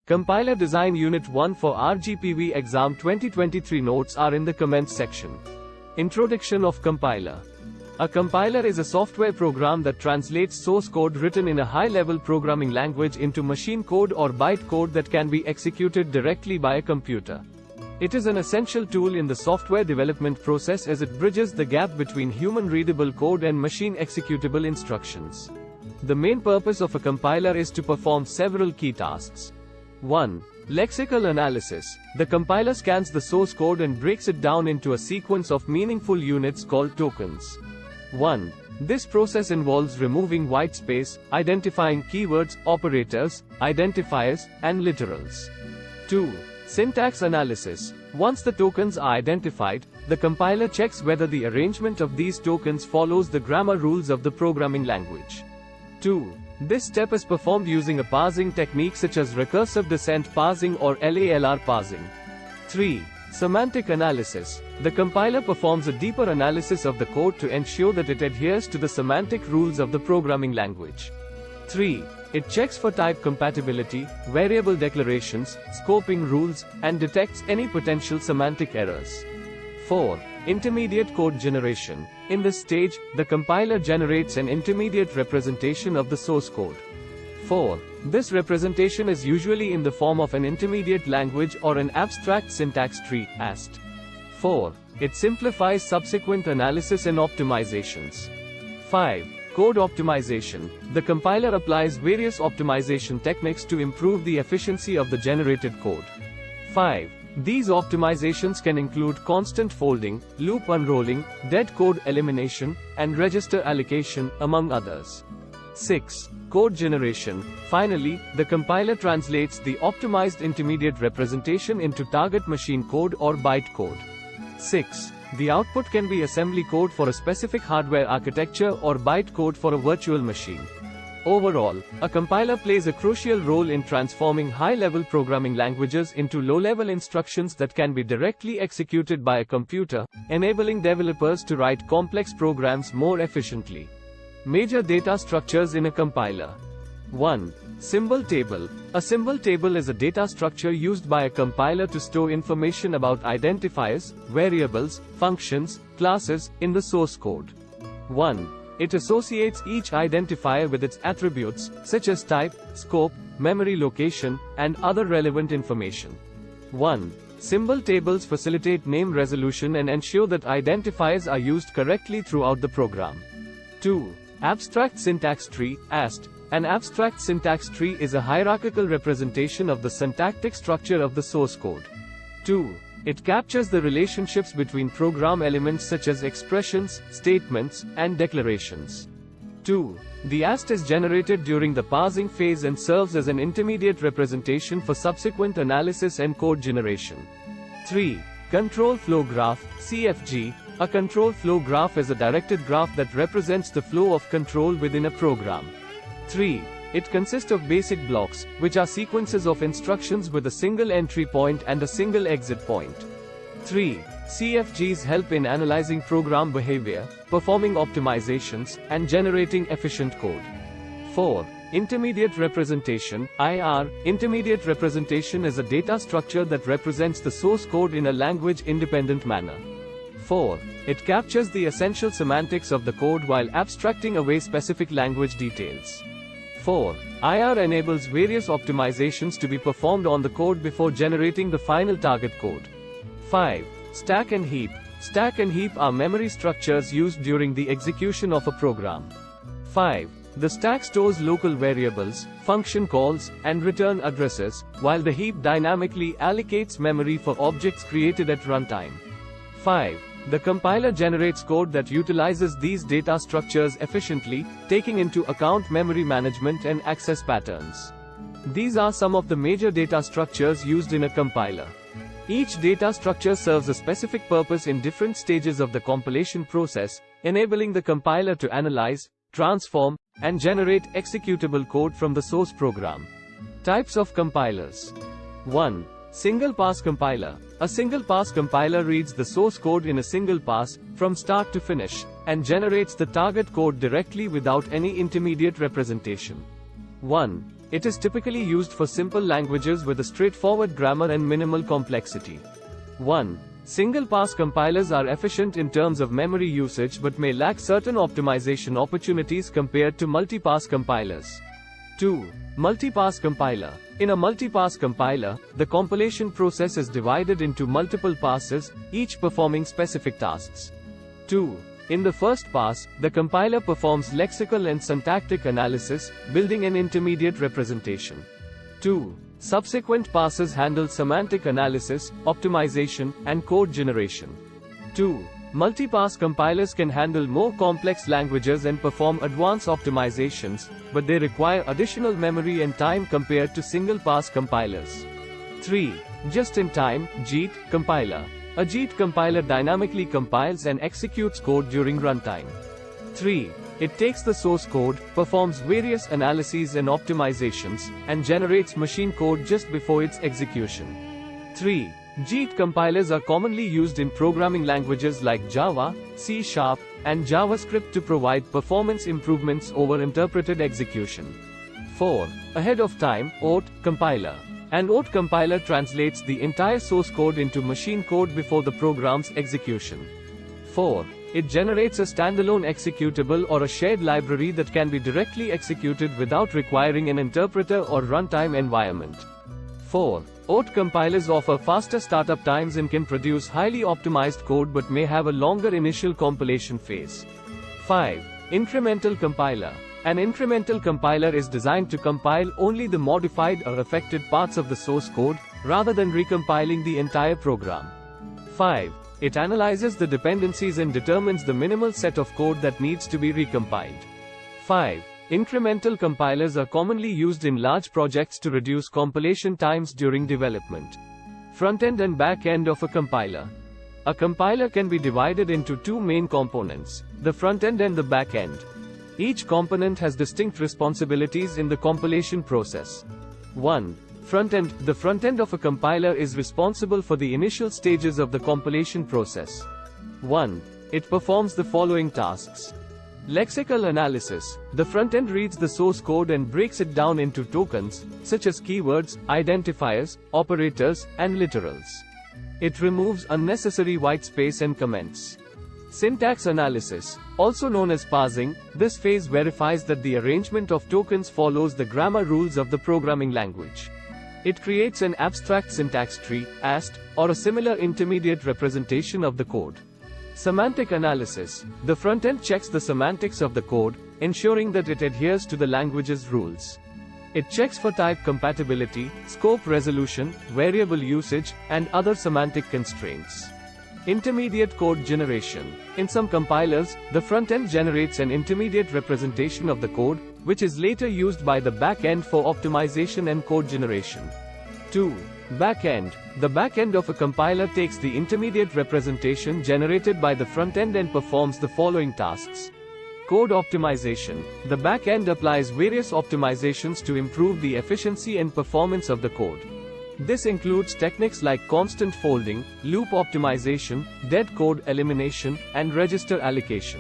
Compiler Design Unit 1 for RGPV Exam 2023 notes are in the comments section. Introduction of Compiler. A compiler is a software program that translates source code written in a high-level programming language into machine code or byte code that can be executed directly by a computer. It is an essential tool in the software development process as it bridges the gap between human-readable code and machine-executable instructions. The main purpose of a compiler is to perform several key tasks. 1. Lexical analysis. The compiler scans the source code and breaks it down into a sequence of meaningful units called tokens. 1. This process involves removing white space, identifying keywords, operators, identifiers, and literals. 2. Syntax analysis. Once the tokens are identified, the compiler checks whether the arrangement of these tokens follows the grammar rules of the programming language. 2. This step is performed using a parsing technique such as recursive descent parsing or LALR parsing. 3. Semantic analysis. The compiler performs a deeper analysis of the code to ensure that it adheres to the semantic rules of the programming language. 3. It checks for type compatibility, variable declarations, scoping rules, and detects any potential semantic errors. 4. Intermediate code generation. In this stage, the compiler generates an intermediate representation of the source code. 4. This representation is usually in the form of an intermediate language or an abstract syntax tree, AST. 4. It simplifies subsequent analysis and optimizations. 5. Code optimization. The compiler applies various optimization techniques to improve the efficiency of the generated code. 5. These optimizations can include constant folding, loop unrolling, dead code elimination, and register allocation, among others. 6. Code generation. Finally, the compiler translates the optimized intermediate representation into target machine code or byte code. 6. The output can be assembly code for a specific hardware architecture or byte code for a virtual machine. Overall, a compiler plays a crucial role in transforming high-level programming languages into low-level instructions that can be directly executed by a computer, enabling developers to write complex programs more efficiently. Major data structures in a compiler. 1. Symbol table. A symbol table is a data structure used by a compiler to store information about identifiers, variables, functions, classes, in the source code. 1. It associates each identifier with its attributes, such as type, scope, memory location, and other relevant information. 1. Symbol tables facilitate name resolution and ensure that identifiers are used correctly throughout the program. 2. Abstract syntax tree, AST. An abstract syntax tree is a hierarchical representation of the syntactic structure of the source code. 2. It captures the relationships between program elements such as expressions, statements, and declarations. 2. The AST is generated during the parsing phase and serves as an intermediate representation for subsequent analysis and code generation. 3. Control flow graph, CFG. A control flow graph is a directed graph that represents the flow of control within a program. 3. It consists of basic blocks, which are sequences of instructions with a single entry point and a single exit point. 3. CFGs help in analyzing program behavior, performing optimizations, and generating efficient code. 4. Intermediate representation, IR. Intermediate representation is a data structure that represents the source code in a language-independent manner. 4. It captures the essential semantics of the code while abstracting away specific language details. 4. IR enables various optimizations to be performed on the code before generating the final target code. 5. Stack and heap. Stack and heap are memory structures used during the execution of a program. 5. The stack stores local variables, function calls, and return addresses, while the heap dynamically allocates memory for objects created at runtime. 5. The compiler generates code that utilizes these data structures efficiently, taking into account memory management and access patterns. These are some of the major data structures used in a compiler. Each data structure serves a specific purpose in different stages of the compilation process, enabling the compiler to analyze, transform, and generate executable code from the source program. Types of compilers. 1. Single pass compiler. A single pass compiler reads the source code in a single pass, from start to finish, and generates the target code directly without any intermediate representation. 1. It is typically used for simple languages with a straightforward grammar and minimal complexity. 1. Single-pass compilers are efficient in terms of memory usage but may lack certain optimization opportunities compared to multi-pass compilers. 2. Multi-pass compiler. In a multi-pass compiler, the compilation process is divided into multiple passes, each performing specific tasks. 2. In the first pass, the compiler performs lexical and syntactic analysis, building an intermediate representation. 2. Subsequent passes handle semantic analysis, optimization, and code generation. 2. Multi-pass compilers can handle more complex languages and perform advanced optimizations, but they require additional memory and time compared to single-pass compilers. 3. Just-in-time (JIT) compiler. A JIT compiler dynamically compiles and executes code during runtime. 3. It takes the source code, performs various analyses and optimizations, and generates machine code just before its execution. 3. JIT compilers are commonly used in programming languages like Java, C#, and JavaScript to provide performance improvements over interpreted execution. 4. Ahead of time (OT) compiler. An OT compiler translates the entire source code into machine code before the program's execution. 4. It generates a standalone executable or a shared library that can be directly executed without requiring an interpreter or runtime environment. 4. OT compilers offer faster startup times and can produce highly optimized code but may have a longer initial compilation phase. 5. Incremental compiler. An incremental compiler is designed to compile only the modified or affected parts of the source code, rather than recompiling the entire program. 5. It analyzes the dependencies and determines the minimal set of code that needs to be recompiled. 5. Incremental compilers are commonly used in large projects to reduce compilation times during development. Front-end and back-end of a compiler. A compiler can be divided into two main components, the front-end and the back-end. Each component has distinct responsibilities in the compilation process. 1. Front-end. The front-end of a compiler is responsible for the initial stages of the compilation process. 1. It performs the following tasks. Lexical analysis. The front-end reads the source code and breaks it down into tokens, such as keywords, identifiers, operators, and literals. It removes unnecessary whitespace and comments. Syntax analysis. Also known as parsing, this phase verifies that the arrangement of tokens follows the grammar rules of the programming language. It creates an abstract syntax tree, AST, or a similar intermediate representation of the code. Semantic analysis. The front-end checks the semantics of the code, ensuring that it adheres to the language's rules. It checks for type compatibility, scope resolution, variable usage, and other semantic constraints. Intermediate code generation. In some compilers, the front-end generates an intermediate representation of the code, which is later used by the back-end for optimization and code generation. 2. Back-end. The back-end of a compiler takes the intermediate representation generated by the front-end and performs the following tasks. Code optimization. The back-end applies various optimizations to improve the efficiency and performance of the code. This includes techniques like constant folding, loop optimization, dead code elimination, and register allocation.